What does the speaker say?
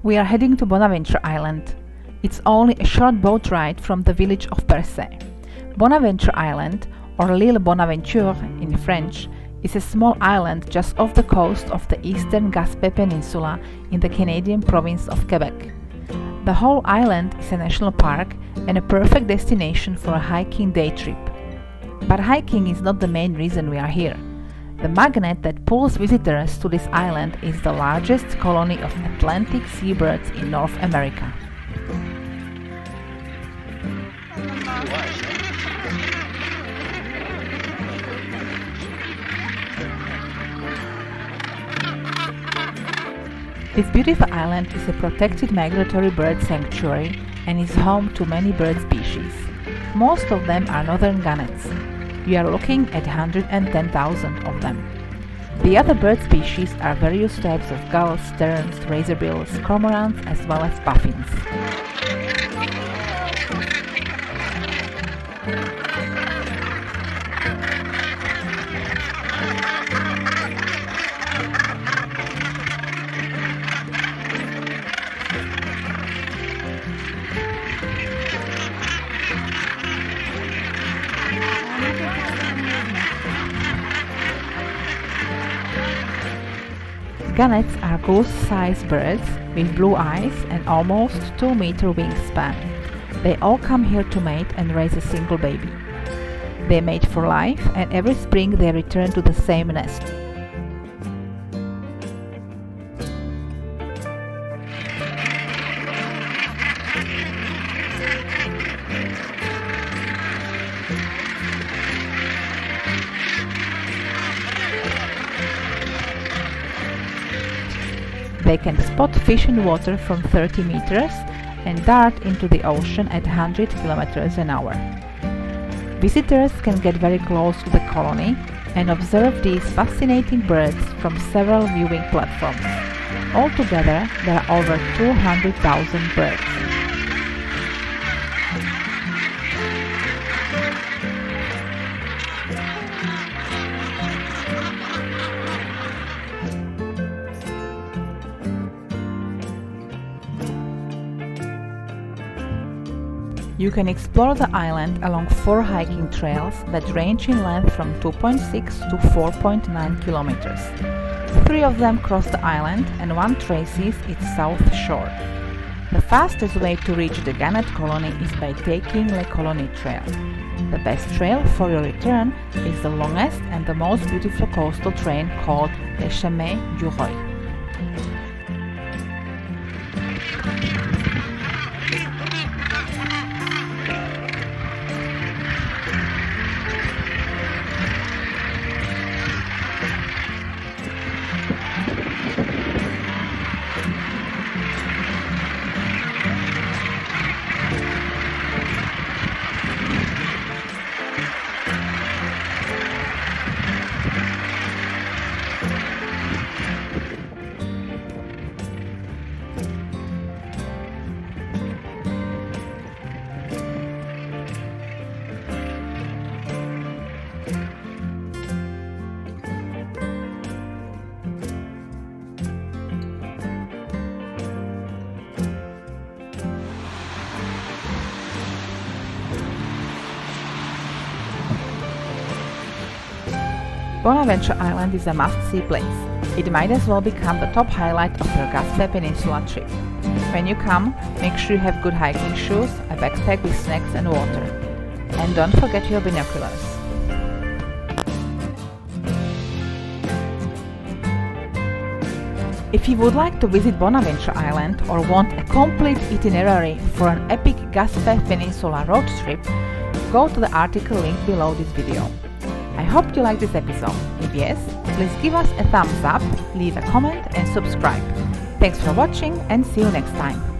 We are heading to Bonaventure Island. It's only a short boat ride from the village of Percé. Bonaventure Island, or L'Île Bonaventure in French, is a small island just off the coast of the eastern Gaspé Peninsula in the Canadian province of Quebec. The whole island is a national park and a perfect destination for a hiking day trip. But hiking is not the main reason we are here. The magnet that pulls visitors to this island is the largest colony of Atlantic seabirds in North America. This beautiful island is a protected migratory bird sanctuary and is home to many bird species. Most of them are northern gannets. We are looking at 110,000 of them. The other bird species are various types of gulls, terns, razorbills, cormorants, as well as puffins. Gannets are goose-sized birds with blue eyes and almost 2-meter wingspan. They all come here to mate and raise a single baby. They mate for life, and every spring they return to the same nest. They can spot fish in water from 30 meters and dart into the ocean at 100 kilometers an hour. Visitors can get very close to the colony and observe these fascinating birds from several viewing platforms. Altogether, there are over 200,000 birds. You can explore the island along 4 hiking trails that range in length from 2.6 to 4.9 kilometers. 3 of them cross the island and 1 traces its south shore. The fastest way to reach the gannet colony is by taking Le Colony Trail. The best trail for your return is the longest and the most beautiful coastal trail called Le Chemin du Roi. Bonaventure Island is a must-see place. It might as well become the top highlight of your Gaspé Peninsula trip. When you come, make sure you have good hiking shoes, a backpack with snacks and water. And don't forget your binoculars. If you would like to visit Bonaventure Island or want a complete itinerary for an epic Gaspé Peninsula road trip, go to the article linked below this video. I hope you liked this episode. If yes, please give us a thumbs up, leave a comment and subscribe. Thanks for watching and see you next time.